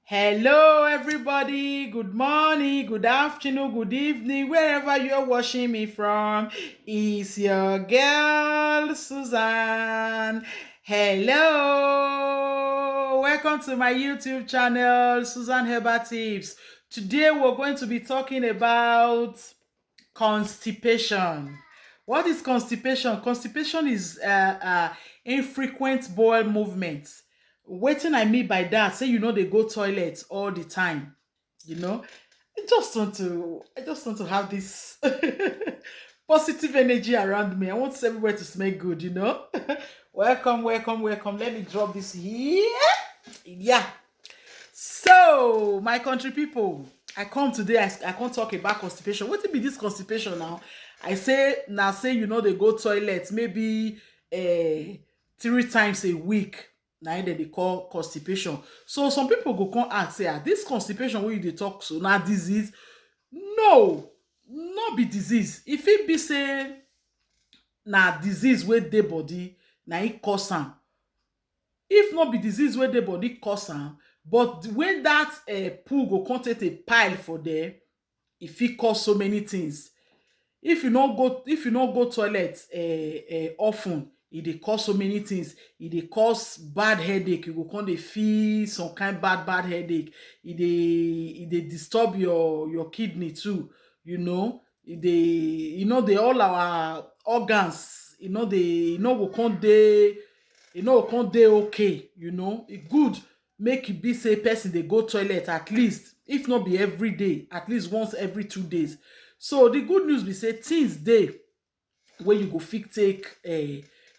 Hello, everybody. Good morning, good afternoon, good evening, wherever you're watching me from. It's your girl, Susan. Hello, welcome to my YouTube channel, Susan Herbert Tips. Today, we're going to be talking about constipation. What is constipation? Constipation is infrequent bowel movements. Wetin I mean by that, say they go toilet all the time. You know, I just want to have this positive energy around me. I want everywhere to smell good. Welcome, welcome, welcome. Let me drop this here. Yeah. So, my country people, I come today, I can't talk about constipation. What be this constipation now? I say, now say, they go toilet maybe 3 times a week. Now they call constipation. So, some people go come ask, say, this constipation wey you dey talk so, na disease? No, not be disease. If it be say, na disease wey dey body, na it cause am. If not be disease wey dey body cause am, but when that poo go come take a pile for there, e fit cause so many things. If you no go toilet of ten, e dey cause so many things. E dey cause bad headache. You go come dey feel some kind bad headache. E dey disturb your kidney too. E dey all our organs. Go come dey. Go come dey okay. E good make e be say person dey go toilet at least, if not be every day, at least once every 2 days. So the good news be say things dey wey you go fit take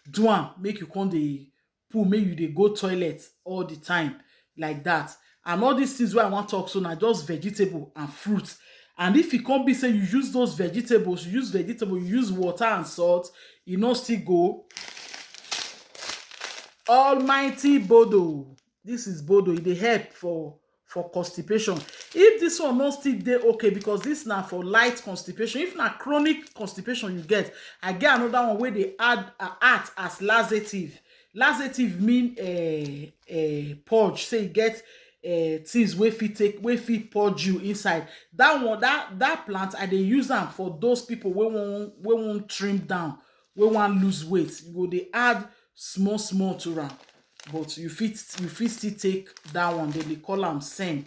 do am, make you come dey poo, make you dey go toilet all the time like that. And all these things wey I wan talk so na just vegetable and fruit. And if e come be say you use those vegetables, you use water and salt, e no still go. Almighty Bodo, this is Bodo. E dey help for constipation. If this one no still dey okay, because this na for light constipation. If na chronic constipation you get, I get another one wey dey act as laxative. Laxative mean purge. Say e get things wey fit purge you inside. That one, that plant, I dey use am for those people wey wan trim down, wey wan lose weight. You go dey add small to am, but you fit still take that one. They call am sen.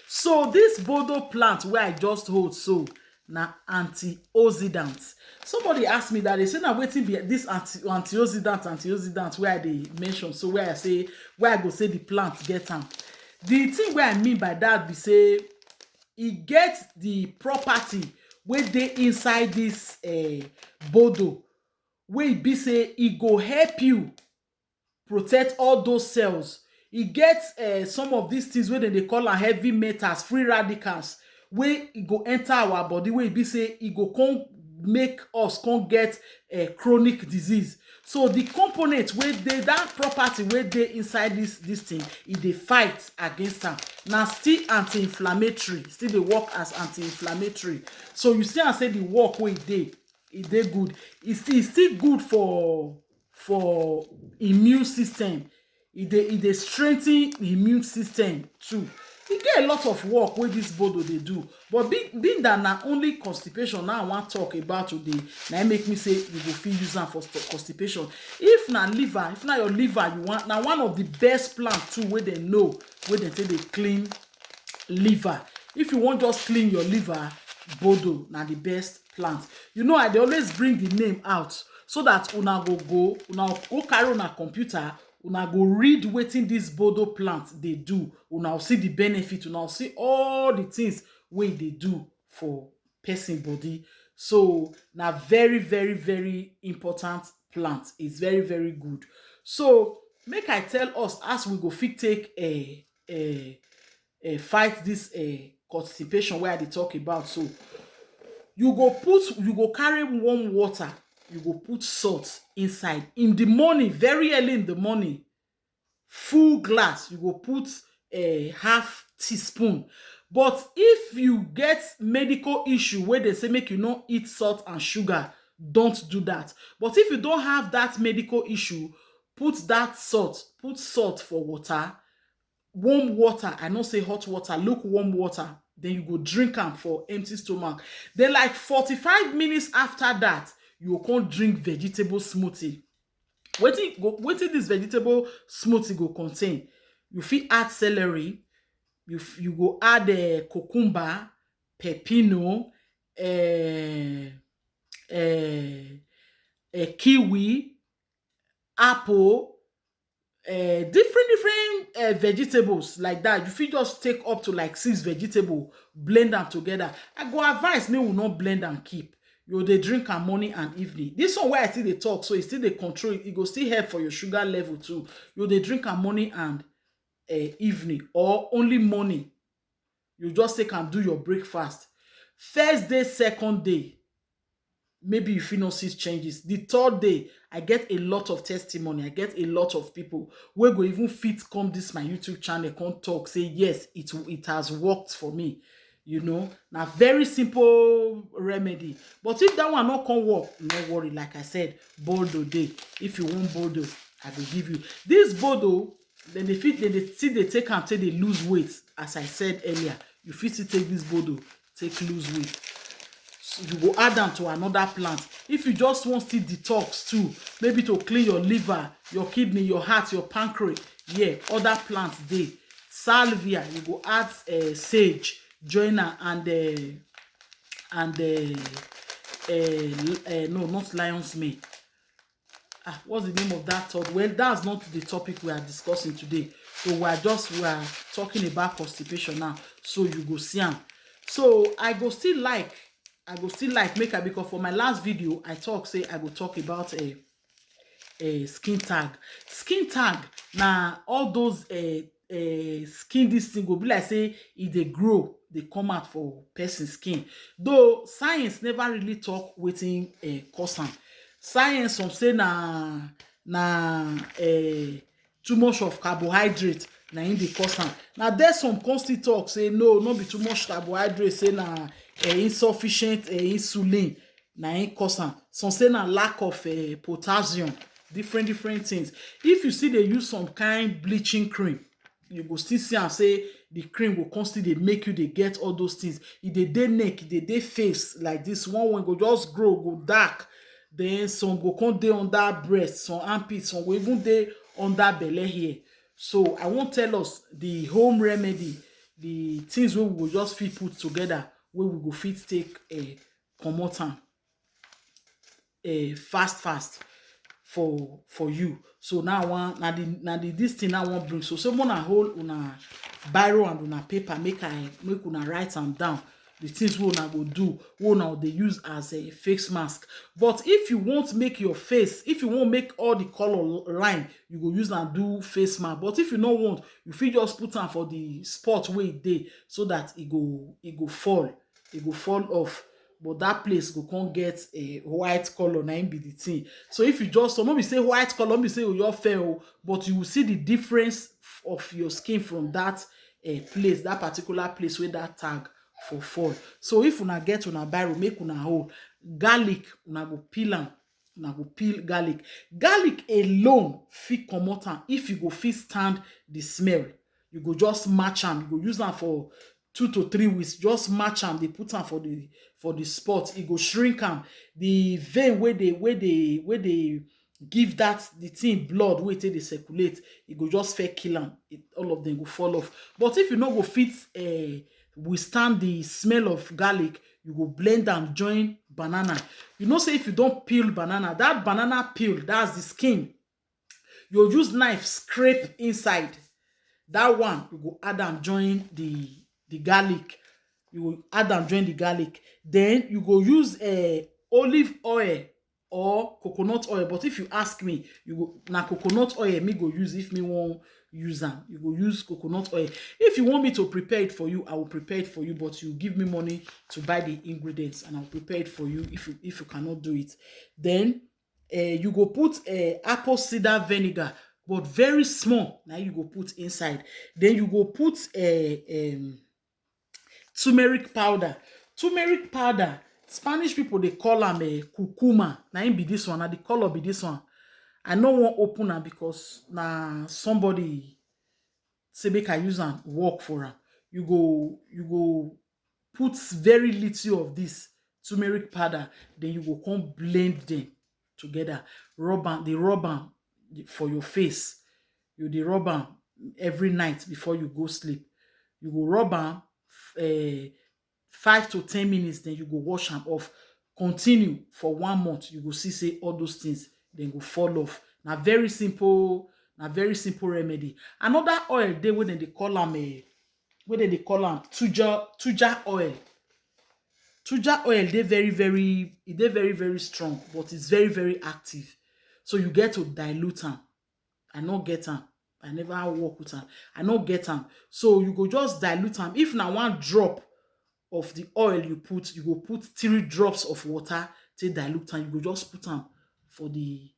So this Bodo plant wey I just hold so, na antioxidant. Somebody ask me that, they say na wetin be this antioxidant wey I dey mention, so where I go say the plant get am. The thing wey I mean by that be say e get the property wey dey inside this Bodo, wey e be say e go help you protect all those cells. E get some of these things wey dem dey call am heavy metals, free radicals, wey e go enter our body, wey e be say e go come make us come get chronic disease. So the component wey dey, that property wey dey inside this thing, e dey fight against am. Na still anti-inflammatory, still dey work as anti-inflammatory. So you see am say the work wey e dey good. E still good for immune system. E dey strengthen immune system too. E get a lot of work wey this Bodo dey do, but being that na only constipation now I wan talk about today, na im make me say you go fit use am for constipation. If na your liver you want, na one of the best plant too wey dem know, wey dem take dey clean liver. If you wan just clean your liver, Bodo na the best plant. I dey always bring the name out so that una go carry una computer, una go read wetin this Bodo plant dey do. Una see the benefit, una see all the things wey e dey do for person body. So na very very important plant. It's very very good. So make I tell us as we go fit take fight this constipation wey I dey talk about. So you go carry warm water, you go put salt inside. In the morning, very early in the morning, full glass, you go put half teaspoon. But if you get medical issue wey dey say make you no eat salt and sugar, don't do that. But if you don't have that medical issue, put salt for water, warm water, I no say hot water, lukewarm water, then you go drink am for empty stomach. Then like 45 minutes after that, you go come drink vegetable smoothie. Wetin this vegetable smoothie go contain? You fit add celery, you go add cucumber, pepino, kiwi, apple, different vegetables like that. You fit just take up to like 6 vegetables, blend them together. I go advise me will not blend and keep. You dey drink am morning and evening. This one where I still dey talk, so e still dey control. E go still help for your sugar level too. You dey drink am morning and evening, or only morning. You just take am do your breakfast. First day, second day, maybe you fit not see changes. The third day, I get a lot of testimony. I get a lot of people wey go even fit come this my YouTube channel, come talk, say yes, it has worked for me. You know, na very simple remedy. But if that one not come work, no worry. Like I said, Bodo dey. If you want Bodo, I will give you this Bodo. Then they take am take dey lose weight. As I said earlier, you fit still take this Bodo, take lose weight. So you go add them to another plant. If you just want to detox too, maybe to clean your liver, your kidney, your heart, your pancreas, yeah, other plants dey. Salvia, you go add sage, joiner, and no, not lion's mane. What's the name of that thought? Well, that's not the topic we are discussing today. So we are talking about constipation now. So you go see am. So I go still like make I, because for my last video I say I go talk about a skin tag. Skin tag na all those skin, this thing go be like say e dey grow, they come out for person skin. Though science never really talk wetin cause am. Science some say na too much of carbohydrate na in dey cause am. Now there's some constant talk say no be too much carbohydrate, say na insufficient insulin na in cause am. Some say na lack of potassium, different things. If you see they use some kind bleaching cream, you go still see am say the cream go constantly make you dey get all those things. E dey neck, e dey face like this. One go just grow, go dark. Then some go come dey under breast, some armpit, some go even dey under belle here. So I won't tell us the home remedy, the things wey we go just fit put together, wey we go fit take comot am fast for you. So now na this thing I wan bring. So una hold una biro and una paper, make una write am down. The things we una go do, we una dey use as a face mask. But if you want make your face, if you want make all the color line, you go use and do face mask. But if you no want, you fit just put am for the spot where it dey, so that it go fall off. But that place go come get a white color, na im be the thing. So if you just, so no be say white color, no be say you're fair, but you will see the difference of your skin from that place, that particular place where that tag for fall. So if una get una biro, make una hold garlic, una go peel am, una go peel garlic. Garlic alone fit comot am. If you go fit stand the smell, you go just match am. You go use am for 2 to 3 weeks. Just match am, they put am for the spot. E go shrink am. The vein where they give that the thing blood wey take dey circulate, e go just fair kill am. All of them go fall off. But if you no go fit withstand the smell of garlic, you go blend am join banana. You know say if you don't peel banana, that banana peel, that's the skin, you use knife scrape inside. That one you go add am join the garlic. You will add am join the garlic. Then you go use olive oil or coconut oil. But if you ask me, you go na coconut oil me go use. If me won't use am, you go use coconut oil. If you want me to prepare it for you, I will prepare it for you, but you give me money to buy the ingredients and I'll prepare it for you if you cannot do it. Then you go put apple cider vinegar, but very small. Now you go put inside. Then you go put turmeric powder. Turmeric powder, Spanish people they call am curcuma. Now it be this one. Now the color be this one. I no wan open am because na somebody say make I use am work for am, you go put very little of this turmeric powder, then you go come blend them together, rub am for your face. You dey rub am every night before you go sleep. You go rub am 5 to 10 minutes, then you go wash am off. Continue for 1 month, you go see say all those things then go fall off. Na very simple remedy. Another oil dey wey dem dey call am tuja oil. Tuja oil dey very strong, but it's very active. So you get to dilute am. I no get am. I never work with am. I no get am. So you go just dilute am. If na 1 drop of the oil you go put 3 drops of water to dilute am. You go just put am for the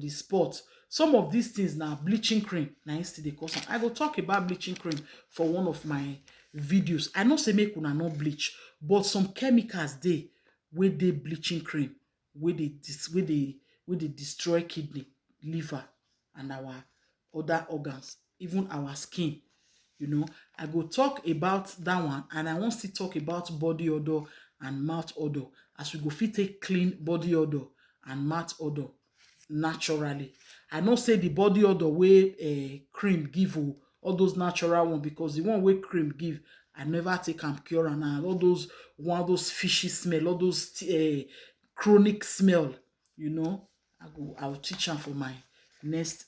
spot. Some of these things na bleaching cream na im still dey cause am. I go talk about bleaching cream for one of my videos. I know say make una no bleach, but some chemicals dey wey dey bleaching cream wey dey destroy kidney, liver, and our other organs, even our skin. I go talk about that one, and I wan still talk about body odor and mouth odor, as we go fit take clean body odor and mouth odor naturally. I know say the body odor wey cream give all those natural one, because the one wey cream give, I never take am cure am. And all those fishy smell, all those chronic smell, I will teach am for my next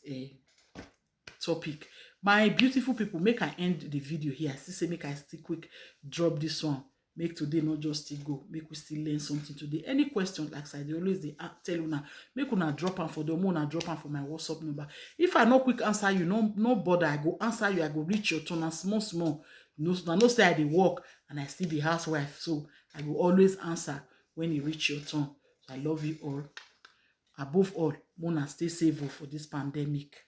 topic. My beautiful people, make I end the video here. I still say make I still quick drop this one, make today not just still go, make we still learn something today. Any question, like I dey always dey tell una, make una drop am for the una drop am for my WhatsApp number. If I no quick answer you, no bother, I go answer you. I go reach your turn, and small I know say I dey work and I still be housewife, so I go always answer when e reach your turn. I love you all. Above all, una stay safe for this pandemic.